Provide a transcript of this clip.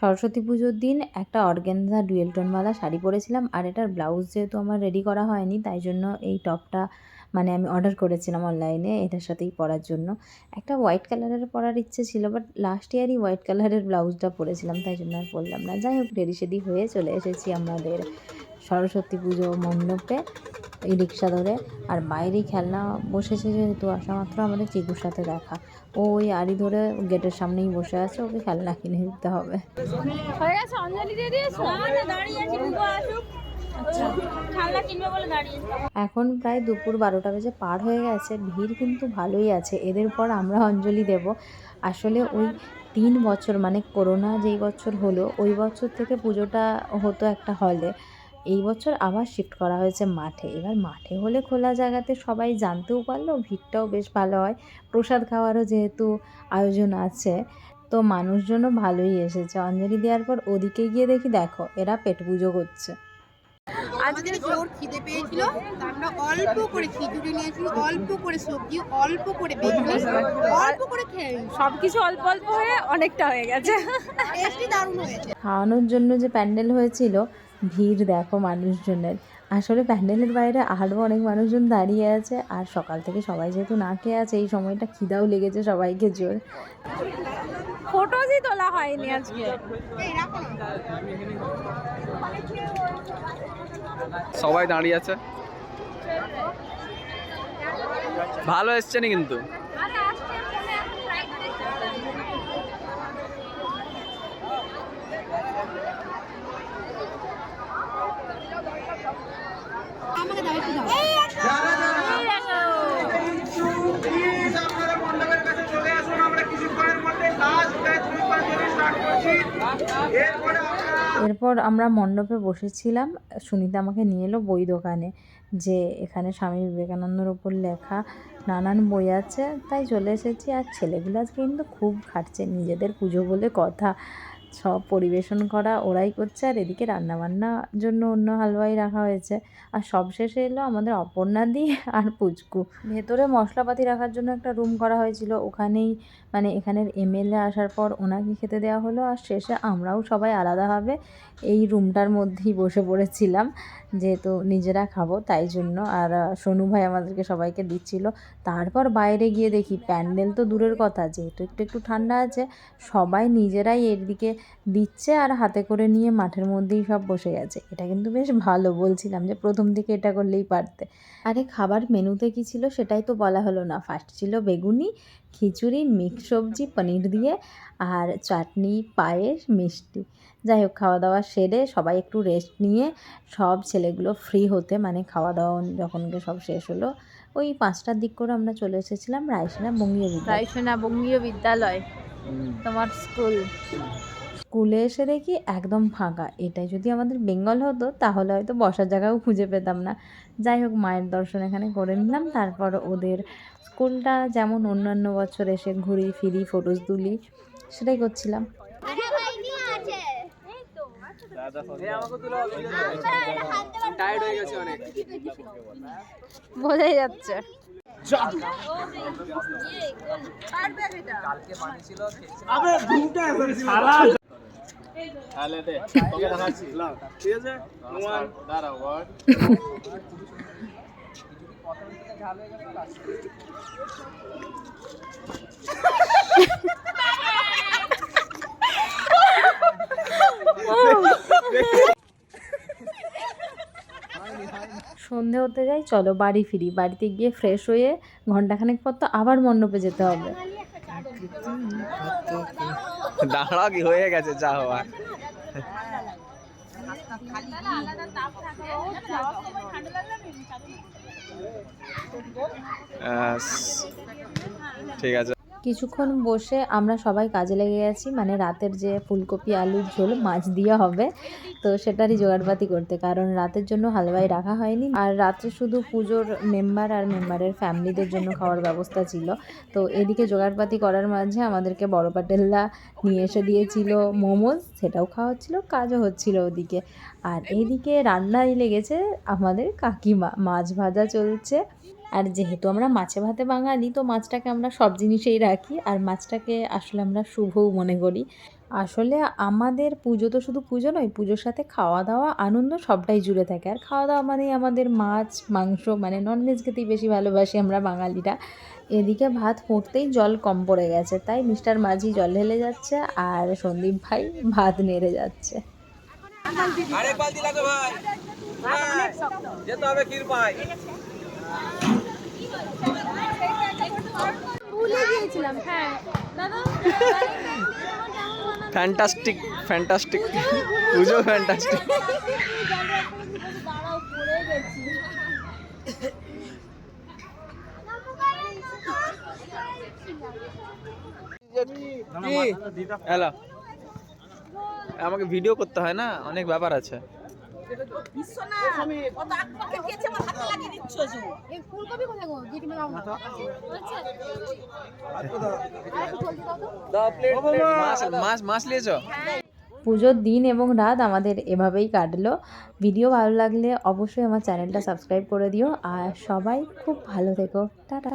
সরস্বতী পুজোর দিন একটা অর্গানজা ডুয়েল টোনওয়ালা শাড়ি পরেছিলাম, আর এটার ব্লাউজ যেহেতু আমার রেডি করা হয়নি তাই জন্য এই টপটা মানে আমি অর্ডার করেছিলাম অনলাইনে এটার সাথেই পরার জন্য। একটা হোয়াইট কালারের পরার ইচ্ছে ছিল, বাট লাস্ট ইয়ারই হোয়াইট কালারের ব্লাউজটা পরেছিলাম, তাই জন্য আর পরলাম না। যাই হোক, রেডি সেডি হয়ে চলে এসেছি আমাদের সরস্বতী পুজো মণ্ডপে এই রিক্সা ধরে। আর বাইরেই খেলনা বসেছে যেহেতু, আসা মাত্র আমাদের চিকুর সাথে দেখা। ও ওই আড়ি ধরে গেটের সামনেই বসে আছে, ওকে খেলনা কিনে দিতে হবে। হয়ে গেছে, অঞ্জলি দিয়ে দিয়েছো? না, দাঁড়িয়ে আছি, বুবু আসুক। আচ্ছা, খেলনা কিনবে বলে দাঁড়িয়ে। এখন প্রায় দুপুর 12টা বেজে পার হয়ে গেছে, ভিড় কিন্তু ভালোই আছে। এদের পর আমরা অঞ্জলি দেব। আসলে ওই 3 বছর মানে করোনা যেই বছর হলো ওই বছর থেকে পুজোটা হতো একটা হলে, এই বছর আবার শিফট করা হয়েছে মাঠে। এবার মাঠে হলে খোলা জায়গাতে সবাই জানতেও পারলো, ভিড়টাও বেশ ভালো হয়, প্রসাদ খাওয়ারও যেহেতু আয়োজন আছে, তো মানুষজনও ভালোই এসেছে। অঞ্জলি দেওয়ার পর ওদিকে গিয়ে দেখি, দেখো এরা পেট পুজো করছে। আমাদের জোর খিদে পেয়েছিল, আমরা অল্প করে খিচুড়ি নিয়েছি, অল্প করে সবজি, অল্প করে বেগুনি, অল্প করে খেয়ে সবকিছু অল্প অল্প হয়ে অনেকটা হয়ে গেছে। টেস্টি দারুণ হয়েছে। খাওয়ানোর জন্য যে প্যান্ডেল হয়েছিল, ভিড় দেখো মানুষজনের। আসলে প্যান্ডেলের বাইরে আরও অনেক মানুষজন দাঁড়িয়ে আছে, আর সকাল থেকে সবাই যেহেতু না খেয়ে আছে, এই সময়টা খিদাও লেগেছে সবাইকে জোর। ফটোজই তোলা হয়নি আজকে। সবাই দাঁড়িয়ে আছে, ভালো এসছে না কিন্তু। আমাকে দাও একটু দাও। এরপর আমরা মণ্ডপে বসেছিলাম। সুনিতা আমাকে নিয়ে এলো বই দোকানে, যে এখানে স্বামী বিবেকানন্দর ওপর লেখা নানান বই আছে, তাই চলে এসেছি। আর ছেলেগুলো আজকে কিন্তু খুব খাটছে, নিজেদের পুজো বলে কথা, সব পরিবেশন করা ওরাই করছে। আর এদিকে রান্নাবান্নার জন্য অন্য হালুয়াই রাখা হয়েছে। আর সব শেষে এলো আমাদের অপর্ণাদি আর পুচকু। ভেতরে মশলাপাতি রাখার জন্য একটা রুম করা হয়েছিল, ওখানেই মানে এখানের এমএলএ আসার পর ওনাকে খেতে দেওয়া হলো। আর শেষে আমরাও সবাই আলাদাভাবে এই রুমটার মধ্যেই বসে পড়েছিলাম, যেহেতু নিজেরা খাবো তাই জন্য। আর সোনু ভাই আমাদেরকে সবাইকে দিচ্ছিল। তারপর বাইরে গিয়ে দেখি প্যান্ডেল তো দূরের কথা, যেহেতু একটু একটু ঠান্ডা আছে, সবাই নিজেরাই এর দিকে দিচ্ছে আর হাতে করে নিয়ে মাঠের মধ্যেই সব বসে গেছে। এটা কিন্তু বেশ ভালো, বলছিলাম যে প্রথম দিকে এটা করলেই পারতে। আরে খাবার মেনুতে কি ছিল সেটাই তো বলা হলো না। ফার্স্ট ছিল বেগুনি, খিচুড়ি, মিক্স সবজি পনির দিয়ে, আর চাটনি, পায়েস, মিষ্টি। যাই হোক, খাওয়া দাওয়া সেরে সবাই একটু রেস্ট নিয়ে সব ছেলেগুলো ফ্রি হতে, মানে খাওয়া দাওয়া যখন সব শেষ হলো, ওই 5টার দিক করে আমরা চলে এসেছিলাম রায়সেনা বঙ্গীয় বিদ্যালয়। তোমার স্কুলে এসে দেখি একদম ফাঁকা। এটাই যদি আমাদের বেঙ্গল হতো তাহলে হয়তো বসার জায়গাও খুঁজে পেতাম না। যাই হোক, মায়ের দর্শন এখানে করে নিলাম। তারপর ওদের স্কুলটা যেমন অন্যান্য বছর এসে ঘুরি ফিরি ফটোজ তুলি, সেটাই করছিলাম। বোঝাই যাচ্ছে। সন্ধে হতে যাই, চলো বাড়ি ফিরি। বাড়িতে গিয়ে ফ্রেশ হয়ে ঘন্টাখানেক পর তো আবার মণ্ডপে যেতে হবে। দাঁড়াও, কি হয়ে গেছে যা হওয়ার। ঠিক আছে। কিছুক্ষণ বসে আমরা সবাই কাজে লেগে গেছি, মানে রাতের যে ফুলকপি আলুর ঝোল মাছ দিয়ে হবে, তো সেটারই জোগাড়পাতি করতে, কারণ রাতের জন্য হালুয়াই রাখা হয়নি। আর রাত্রে শুধু পুজোর মেম্বার আর মেম্বারের ফ্যামিলিদের জন্য খাওয়ার ব্যবস্থা ছিল। তো এদিকে জোগাড়পাতি করার মাঝে আমাদেরকে বড় পাটেলরা নিয়ে এসে দিয়েছিল মোমোজ, সেটাও খাওয়া হচ্ছিলো, কাজও হচ্ছিল ওদিকে। আর এইদিকে রান্নায় লেগেছে আমাদের কাকিমা, মাছ ভাজা চলছে। আর যেহেতু আমরা মাছে ভাতে বাঙালি, তো মাছটাকে আমরা সব জিনিসেই রাখি, আর মাছটাকে আসলে আমরা শুভও মনে করি। আসলে আমাদের পুজো তো শুধু পুজো নয়, পুজোর সাথে খাওয়া দাওয়া আনন্দ সবটাই জুড়ে থাকে। আর খাওয়া দাওয়া মানেই আমাদের মাছ মাংস, মানে ননভেজ খেতেই বেশি ভালোবাসি আমরা বাঙালিরা। এদিকে ভাত ফুটতেই জল কম পড়ে গেছে, তাই মিস্টার মাঝি জল ঢেলে যাচ্ছে আর সন্দীপ ভাই ভাত নেড়ে যাচ্ছে। আরেক বালতি লাগবে ভাই। যেতে হবে কৃপায়। ভুলে গিয়েছিলাম। হ্যাঁ দাদা ফ্যান্টাস্টিক ফ্যান্টাস্টিক পুজো ফ্যান্টাস্টিক। দাঁড়াও পড়ে গেছি। হ্যালো, আমাকে ভিডিও করতে হয় না, অনেক ব্যাপার আছে। এই ফুলকপি কোথায় গো জেঠিমা দাও না। মাছ নিয়েছো? পুজোর দিন এবং রাত আমাদের এভাবেই কাটলো। ভিডিও ভালো লাগলে অবশ্যই আমার চ্যানেলটা সাবস্ক্রাইব করে দিও, আর সবাই খুব ভালো থেকো। টাটা।